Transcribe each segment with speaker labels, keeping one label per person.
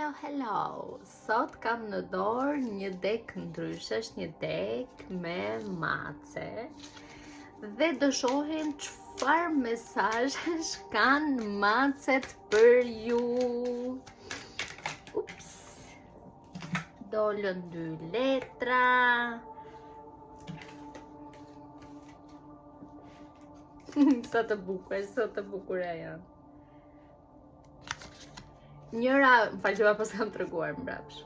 Speaker 1: Hello. Sot kam në dorë një dek ndryshe, është një dek me mace. Dhe do shohim çfarë mesazhesh kanë macet për ju. Ups. Dolën 2 letra. Sa të bukura janë. Njëra, falë që pas kam treguar mbrapsh.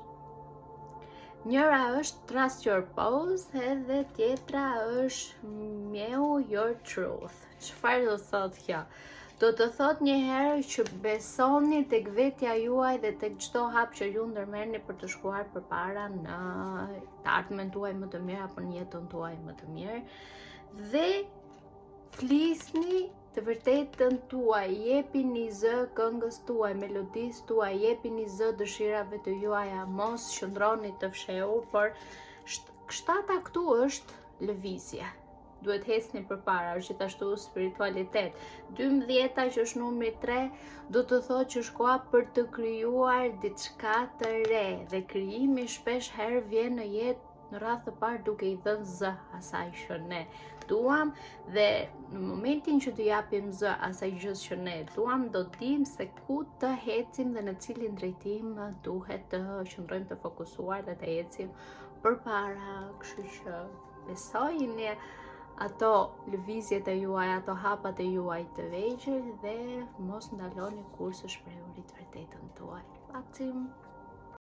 Speaker 1: Njëra është Trust Your Pose edhe tjetra është Mew Your Truth. Çfarë do thot kjo? Do të thot një herë që besoni tek vetja juaj dhe tek çdo hap që ju ndërmerrni për të shkuar përpara në të ardhmen tuaj më të mirë apo në jetën tuaj më të mirë. Dhe flisni të vërtetën tuaj, jepini zë këngës tuaj, melodisë tuaj, jepini zë dëshirave të juaja, mos qëndroni të fshehur, por shtata këtu është lëvizje. Duhet hecni përpara, është gjithashtu spiritualitet. 12 që është numri 3, do të thotë që është koha për të krijuar diçka të re, dhe krijimi shpesh herë vjen në jetë në radhë të parë duke i dhënë zë asaj që ne duam, dhe në momentin që të japim zë asaj gjës që ne duam, do dim se ku të hecim dhe në cilin drejtim duhet të qëndrojmë të fokusuar dhe të ecim përpara. Kështu që besojini ato lëvizjet e juaj, ato hapat e juaj të vegjël dhe mos ndaloni kur së shprehurit vërtetën tuaj. Pacim!